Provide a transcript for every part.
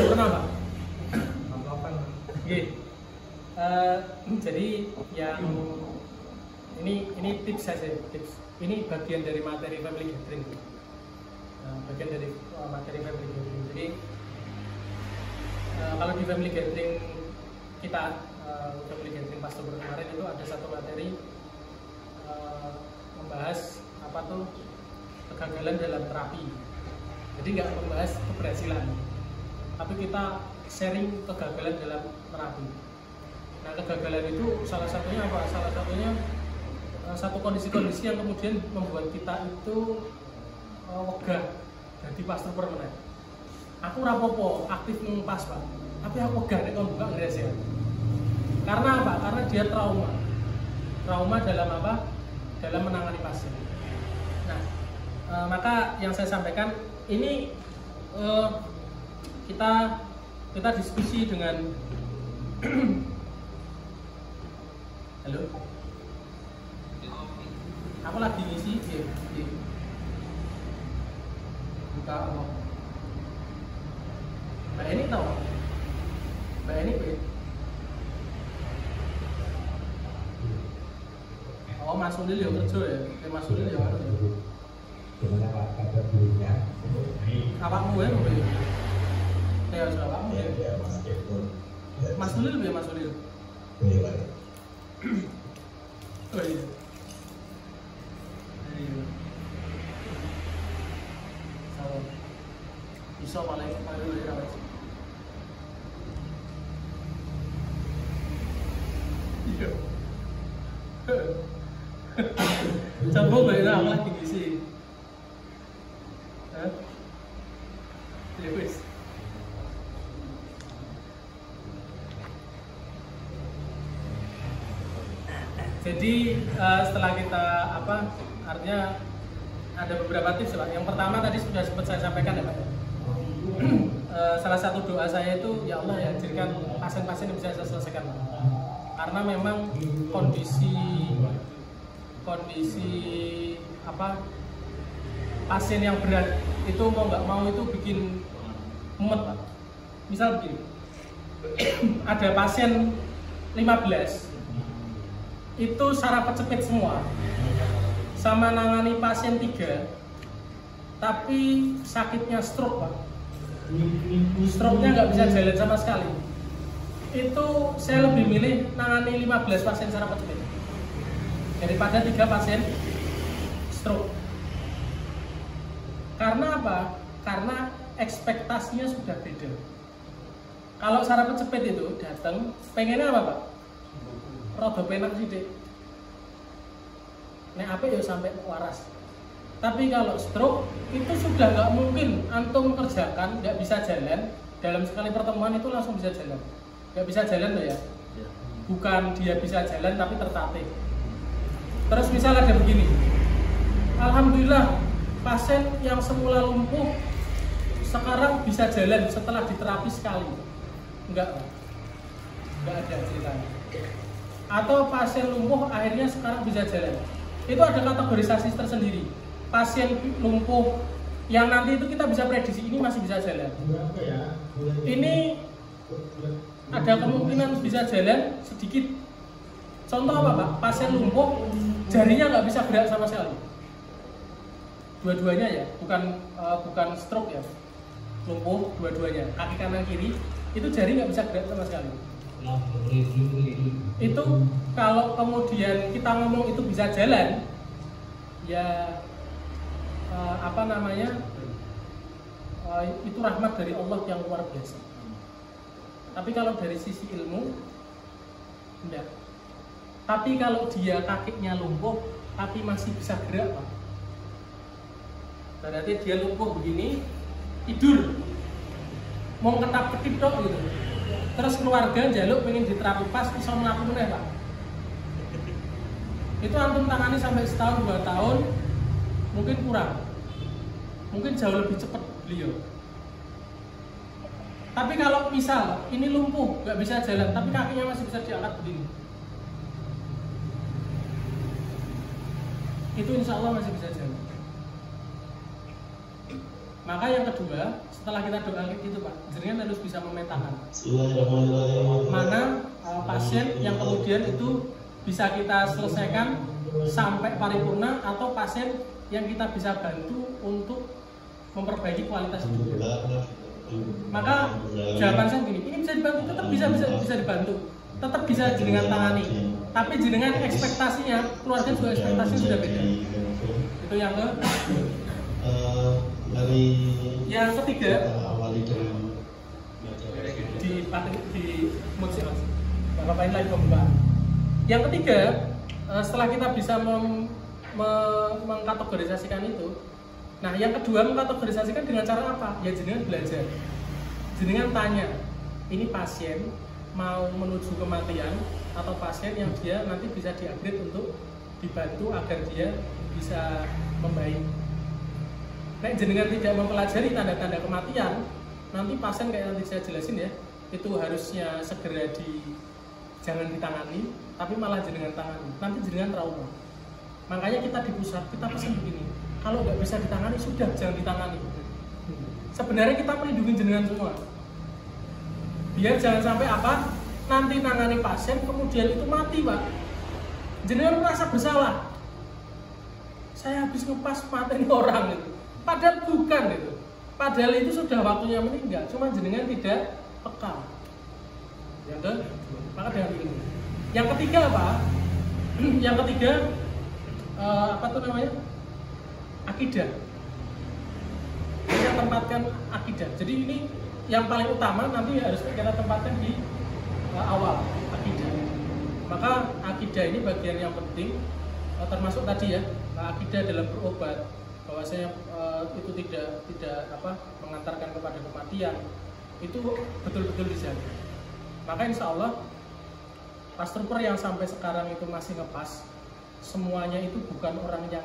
pernah Pak? Oke. Jadi yang ini tips saja, tips. Ini bagian dari materi family gathering. Bagian dari materi family gathering. Jadi kalau di family gathering kita, family gathering pas Oktober kemarin itu ada satu materi membahas apa tuh kegagalan dalam terapi. Jadi nggak membahas keberhasilan, tapi kita sharing kegagalan dalam terapi. Nah, kegagalan itu salah satunya apa? Salah satunya satu kondisi-kondisi yang kemudian membuat kita itu wegah jadi pastor permanen. Aku rapopo aktif pas Pak, tapi aku wegah nek kon buka ngeres ya. Karena apa? Karena dia trauma dalam apa? Dalam menangani pasien. Nah, maka yang saya sampaikan ini kita diskusi dengan halo, aku lagi ngisi di buka apa? Mbak ini tahu? Mbak ini oh Mas Ulil ya kerja ya? Mas Ulil ya kerja. Gimana Pak kabar dulunya? Awakmu ya Mbak? Ya sudah awakmu ya? Ya Mas Kepun. Mas Ulil ya Mas Ulil? Iya Pak. Oh iya. Salam. Bisa paling dulu ya Mas. Iya. Coba bayar aku lagi ngisi. Hah? Ya wis. Jadi setelah kita artinya ada beberapa tips Pak. Yang pertama tadi sudah sempat saya sampaikan ya Pak. Salah satu doa saya itu ya Allah ya jadikan pasien-pasien yang bisa saya selesaikan Pak. Karena memang kondisi pasien yang berat itu mau nggak mau itu bikin mumet Pak. Misal begini, ada pasien 15 itu saraf kecepit semua, sama nangani pasien 3 tapi sakitnya stroke Pak. Stroke-nya nggak bisa jalan sama sekali. Itu saya lebih milih nangani 15 pasien saraf kecepit daripada 3 pasien stroke. Karena apa? Karena ekspektasinya sudah beda. Kalau saraf kecepit itu datang, pengennya apa Pak? Rodo penak sidik. Nek apa ya sampai waras. Tapi kalau stroke itu sudah nggak mungkin antum kerjakan, nggak bisa jalan dalam sekali pertemuan itu langsung bisa jalan. Nggak bisa jalan loh ya. Bukan dia bisa jalan tapi tertatih. Terus misal ada begini, alhamdulillah pasien yang semula lumpuh sekarang bisa jalan setelah diterapi sekali. Enggak ada ceritanya. Atau pasien lumpuh akhirnya sekarang bisa jalan. Itu ada kategorisasi tersendiri. Pasien lumpuh yang nanti itu kita bisa prediksi ini masih bisa jalan. Ini ada kemungkinan bisa jalan sedikit. Contoh apa Pak? Pasien lumpuh jarinya nggak bisa gerak sama sekali. Dua-duanya ya, bukan stroke ya. Lumpuh dua-duanya, kaki kanan kiri itu jari nggak bisa gerak sama sekali. Itu kalau kemudian kita ngomong itu bisa jalan, ya itu rahmat dari Allah yang luar biasa. Tapi kalau dari sisi ilmu, enggak. Tapi kalau dia kakinya lumpuh, tapi masih bisa gerak Pak. Berarti dia lumpuh begini, tidur, mau ketap-ketip dok gitu. Terus keluarga jaluk pengen diterapi pas bisa melakukan Pak. Itu antum tangani sampai setahun 2 tahun mungkin kurang, mungkin jauh lebih cepat beliau. Tapi kalau misal ini lumpuh nggak bisa jalan tapi kakinya masih bisa diangkat begini, itu insya Allah masih bisa jalan. Maka yang kedua, setelah kita doa gitu Pak, jenengan harus bisa memetakan mana pasien yang kemudian itu bisa kita selesaikan sampai paripurna atau pasien yang kita bisa bantu untuk memperbaiki kualitas hidup. Maka jawaban saya begini, ini bisa dibantu, tetap bisa dibantu, tetap bisa jenengan tangani. Tapi jenengan ekspektasinya, keluarga juga ekspektasinya sudah beda. Itu yang yang ketiga di musik ngapain lagi pembukaan. Yang ketiga, setelah kita bisa mengkategorisasikan itu, nah yang kedua mengkategorisasikan dengan cara apa? Ya jenengan belajar, jenengan tanya, ini pasien mau menuju kematian atau pasien yang dia nanti bisa di-upgrade untuk dibantu agar dia bisa membaik. Nek jenengan tidak mempelajari tanda-tanda kematian, nanti pasien kayak nanti saya jelasin ya, itu harusnya segera jangan ditangani, tapi malah jenengan tangani, nanti jenengan trauma. Makanya kita di pusat, kita pesan begini, kalau nggak bisa ditangani, sudah jangan ditangani. Sebenarnya kita melindungi jenengan semua, biar jangan sampai apa, nanti tangani pasien, kemudian itu mati Pak. Jenengan merasa bersalah, saya habis ngepas matiin orang itu. Padahal bukan itu. Padahal itu sudah waktunya meninggal, cuma jenengan tidak peka. Maka dengan ini. Yang ketiga apa? Yang ketiga apa tuh namanya? Akidah. Kita tempatkan akidah. Jadi ini yang paling utama nanti harus kita tempatkan di awal, akidah. Maka akidah ini bagian yang penting, termasuk tadi ya, akidah dalam berobat. Bahwasanya itu tidak mengantarkan kepada kematian, itu betul-betul dijaga. Maka insya Allah pas trooper yang sampai sekarang itu masih ngepas, semuanya itu bukan orang yang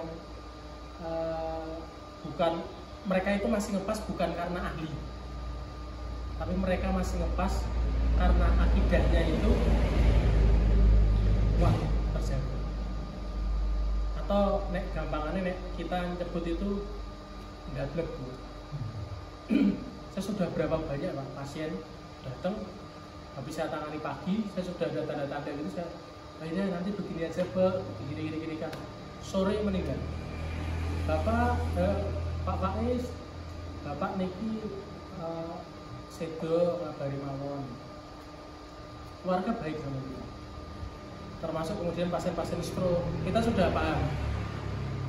mereka itu masih ngepas bukan karena ahli, tapi mereka masih ngepas karena akidahnya itu terjaga. Atau nek gampangannya nek kita nyebut itu nggak blebu. Saya sudah berapa banyak Pak pasien datang, habis saya tangani pagi, saya sudah ada tanda-tanda gitu, saya akhirnya nanti begini aja Pak, gini kan, sore meninggal. Bapak Pak Faiz, Bapak Niki sedo ngabari mawon, keluarga baik sama kita. Termasuk kemudian pasien-pasien stroke, kita sudah paham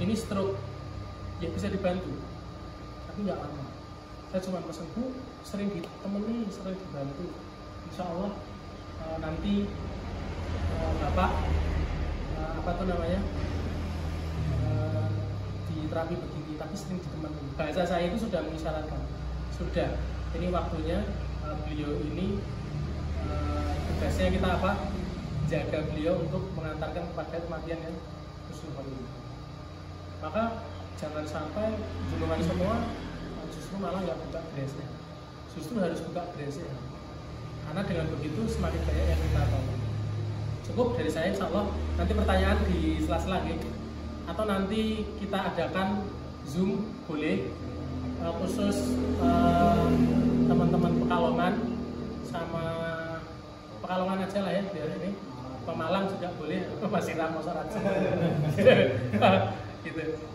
ini stroke ya bisa dibantu, tapi nggak lama. Saya cuma pesan Bu, sering ditemani, sering dibantu. Insya Allah nanti Bapak apa tuh namanya di terapi begini, tapi sering ditemani. Bahasa saya itu sudah mengisyaratkan, sudah ini waktunya beliau ini tugasnya kita apa? Jaga beliau untuk mengantarkan kepada kematian yang husnul khotimah. Maka jangan sampai junungan semua justru malah nggak buka gereja, justru harus buka gereja, karena dengan begitu semakin banyak yang kita tahu. Cukup dari saya, insya Allah. Nanti pertanyaan di sela-sela gitu, atau nanti kita adakan Zoom boleh, khusus teman-teman Pekalongan sama Pekalongan aja lah ya, biar ini Pemalang juga boleh, masih ramo syarat gitu.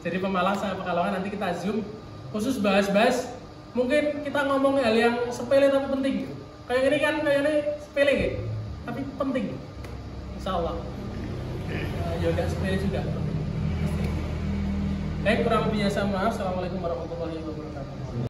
Jadi Pemalang sama Pekalongan nanti kita Zoom khusus bahas-bahas, mungkin kita ngomong hal yang sepele tapi penting gitu. Kayak ini kan, kayak ini sepele gitu, tapi penting insya Allah. Ya gak sepele juga. Baik, kurang lebihnya saya maaf. Assalamualaikum warahmatullahi wabarakatuh.